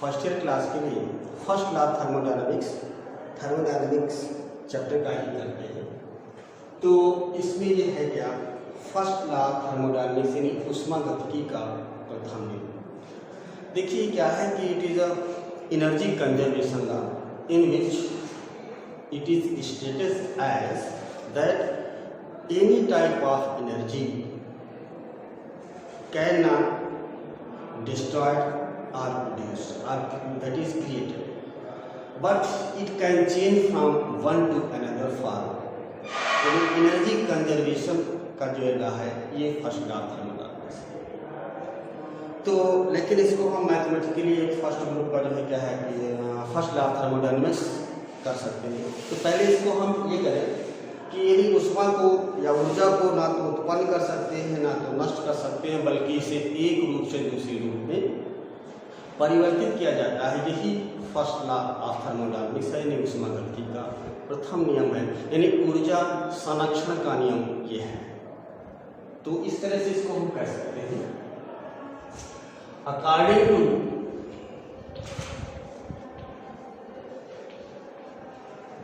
First year class के लिए first law thermodynamics chapter का ही करते हैं। तो इसमें ये है क्या, फर्स्ट लॉ थर्मोडायनामिक्स यानी ऊष्मागतिकी का प्रथम नियम। देखिए क्या है कि it is a energy conservation law in which it is stated as that any type of energy cannot destroyed or produced or that is created, but it can change from one to another form। यानी energy conservation का जो law है ये first law thermodynamics. तो लेकिन इसको हम mathematically एक फर्स्ट ग्रुप का जो है क्या है कि फर्स्ट लॉ थर्मोडायनामिक्स कर सकते हैं। तो पहले इसको हम ये करें कि यदि ऊष्मा को या ऊर्जा को ना तो उत्पन्न कर सकते हैं ना तो नष्ट कर सकते हैं, बल्कि इसे एक रूप से दूसरे रूप में परिवर्तित किया जाता है। यही फर्स्ट लॉ ऑफ थर्मोडायनामिक्स है, यानी ऊष्मागतिकी का प्रथम नियम है, यानी ऊर्जा संरक्षण का नियम ये है। तो इस तरह से इसको हम कह सकते हैं, according to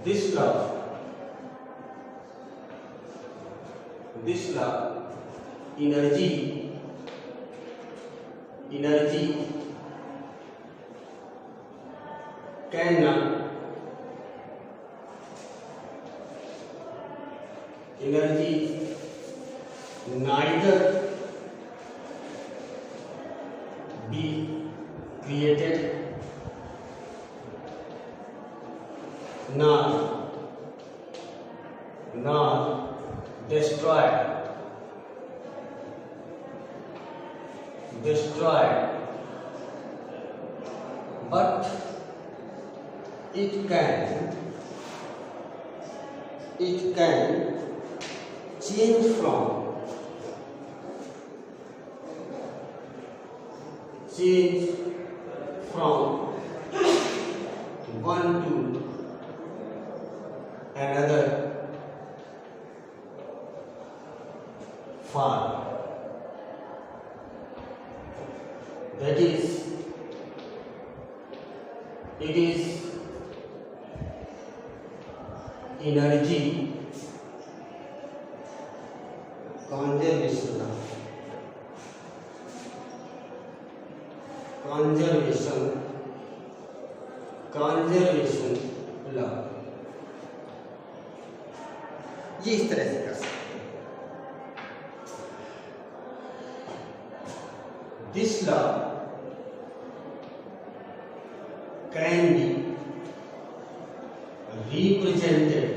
this law energy neither be created nor destroyed but it can change from one to another form, that is it is energy conservation law। ये इस तरह से कर सकते हैं। This law can be represented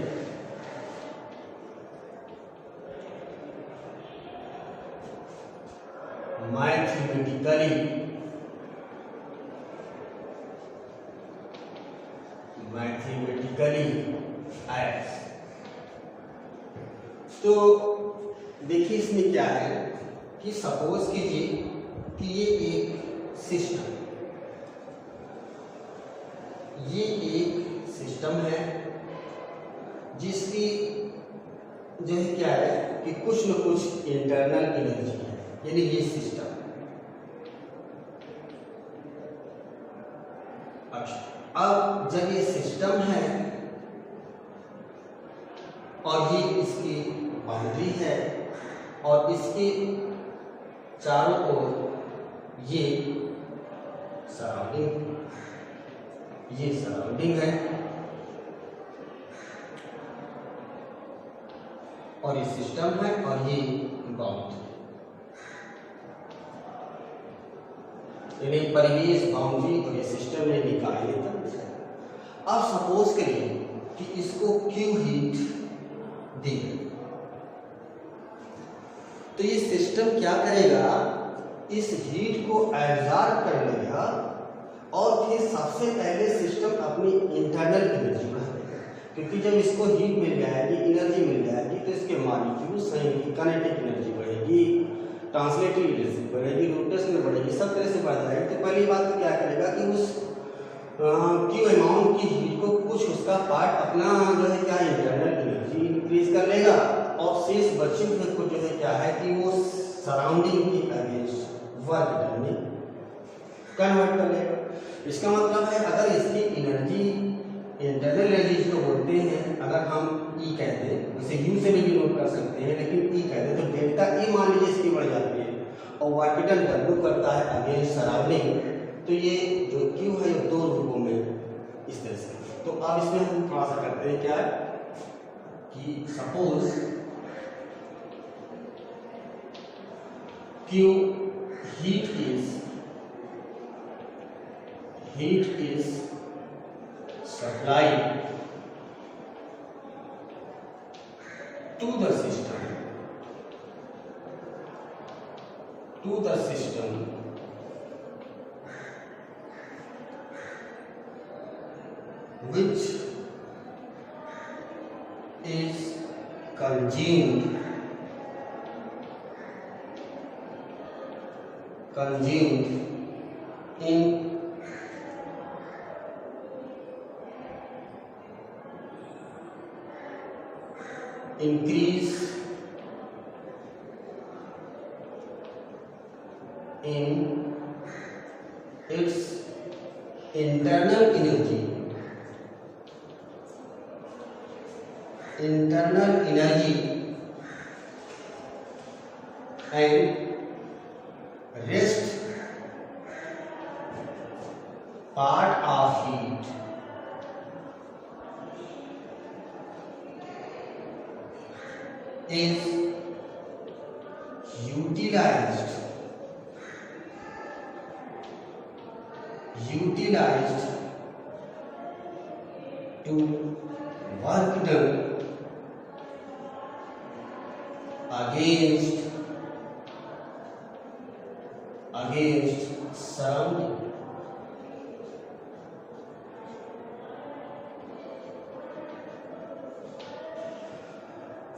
mathematically as। तो देखिए इसमें क्या है कि सपोज कीजिए कि ये एक सिस्टम है जिसकी जो है क्या है कि कुछ न कुछ इंटरनल एनर्जी है, यानी ये सिस्टम। अच्छा, अब जब ये सिस्टम है और ये इसकी बाउंड्री है और इसके चारों ओर ये सराउंडिंग है और ये सिस्टम है और ये बाउंड्री, यानी परिवेश, बाउंड्री और ये सिस्टम ने निकाले तक। अब सपोज करिए कि इसको क्यू हीट दी, तो ये सिस्टम क्या करेगा, इस हीट को एब्जॉर्ब कर लेगा और फिर सबसे पहले सिस्टम अपनी इंटरनल एनर्जी बढ़ाएगा, क्योंकि जब इसको हीट मिल जाएगी, एनर्जी मिल जाएगी, तो इसके मॉलिक्यूल्स हैं, काइनेटिक एनर्जी बढ़ेगी, ट्रांसलेटिव एनर्जी बढ़ेगी, रोटेशनल बढ़ेगी, सब तरह से बढ़ जाएगी। तो पहली बात तो क्या करेगा कि उस क्यू अमाउंट की हीट को कुछ उसका पार्ट अपना जो है क्या इंटरनल एनर्जी इंक्रीज कर लेगा और शेष बचे हुए को जो है क्या है कि वो सराउंडिंग के अगेंस्ट वर्क में कन्वर्ट कर लेगा। इसका मतलब है अगर इसकी एनर्जी, इंटरनल एनर्जी जो बोलते हैं, अगर हम ई कहते हैं, इसे यू से भी डिनोट कर सकते हैं, लेकिन ई कहते हैं, तो डेल्टा ई मान लीजिए इसकी बढ़ जाती है और वर्क डन डब्ल्यू करता है अगेंस्ट सराउंडिंग, तो ये जो क्यू है ये दो रूपों में इस तरह से। तो अब इसमें हम थोड़ा सा करते हैं क्या कि suppose Q heat is supplied to the system which is consumed in increase in its internal energy and rest part of heat is utilized to work done against surrounding।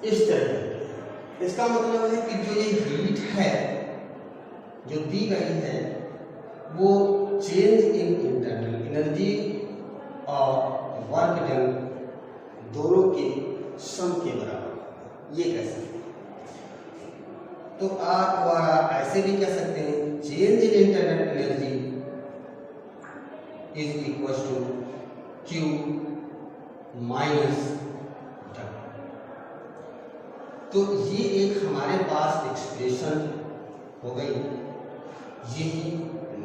इस तरह इसका मतलब है कि जो ये हीट है जो दी गई है वो चेंज इन इंटरनल एनर्जी और वर्क डन दोनों के सम के बराबर, ये कह सकते हैं। तो आप द्वारा ऐसे भी कह सकते हैं change in internal energy is equal to Q minus. तो ये एक हमारे पास एक्सप्रेशन हो गई, यही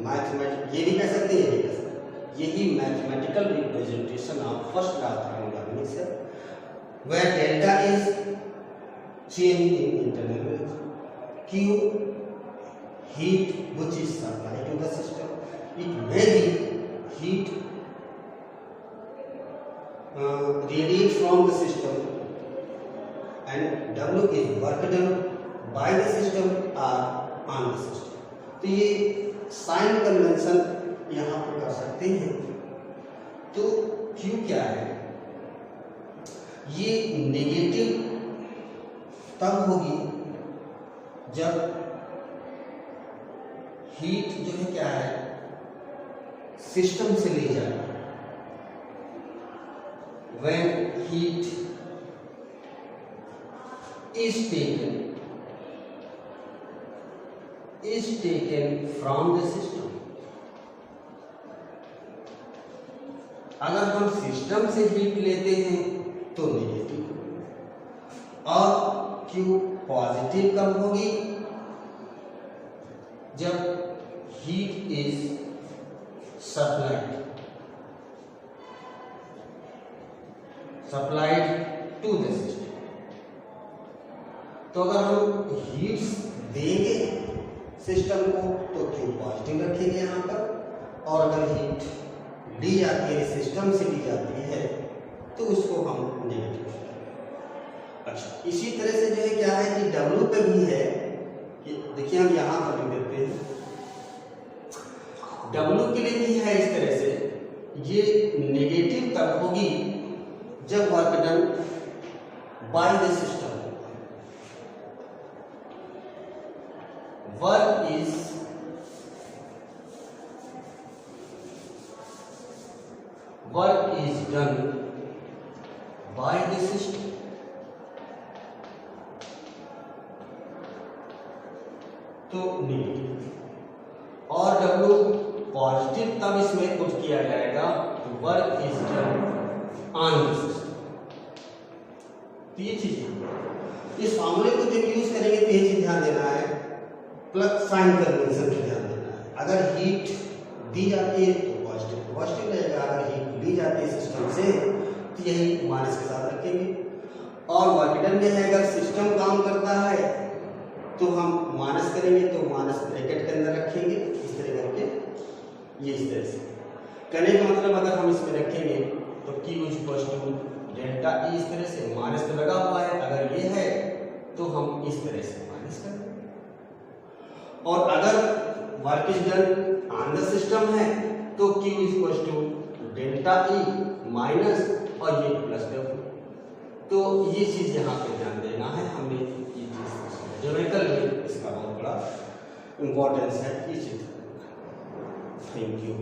मैथमेटिक, ये भी कह सकते हैं, ये भी कह सकते हैं, यही mathematical representation of first law of thermodynamics है, where delta is change in internal energy, Q heat which is supplied to the system, it may be heat radiate from the system and W is work done by the system or on the system। तो ये sign convention यहाँ पर कर सकते हैं। तो Q क्या है, ये नेगेटिव तब होगी जब हीट जो है क्या है सिस्टम से ली जाए, when heat is taken from the system। अगर हम सिस्टम से हीट लेते हैं तो नेगेटिव, और क्यू पॉजिटिव कब होगी जब heat is supplied to the system. तो अगर हम हीट्स देंगे सिस्टम को तो क्यू पॉजिटिव रखेंगे यहाँ पर, और अगर हीट ली जाती है सिस्टम से ली जाती है तो उसको हम नेगेटिव। अच्छा, इसी तरह से जो है क्या है कि W पे भी है कि देखिए हम यहाँ पर लिख देते हैं, W के लिए भी है इस तरह से, ये नेगेटिव तब होगी जब work done by the system, work is done by the system. तो नेगेटिव, और W पॉजिटिव तब इसमें पुट किया जाएगा work is done on the system. तो ये चीज, इस फॉर्मूले को जब यूज करेंगे तो ये चीज ध्यान देना है, प्लस साइन कन्वेंशन पे ध्यान देना है। अगर हीट दी जाती है तो पॉजिटिव पॉजिटिव रहेगा, अगर हीट ली जाती है सिस्टम से तो यही माइनस के साथ रखेंगे। और वर्क डन में है, अगर सिस्टम काम करता है तो हम माइनस करेंगे तो माइनस ब्रैकेट के अंदर रखेंगे इस तरह करके, ये इस तरह से करने का मतलब अगर हम इसमें रखेंगे तो Q equals to delta E, इस तरह से माइनस तो लगा हुआ है, अगर ये है तो हम इस तरह से माइनस करेंगे। और अगर work is done on the system है तो Q equals to delta E minus और ये प्लस W। तो ये चीज यहाँ पे ध्यान देना है, हमने ये चीज ज्योमेट्रिकल में इसका बहुत बड़ा इंपॉर्टेंस है, ये चीज। Thank you.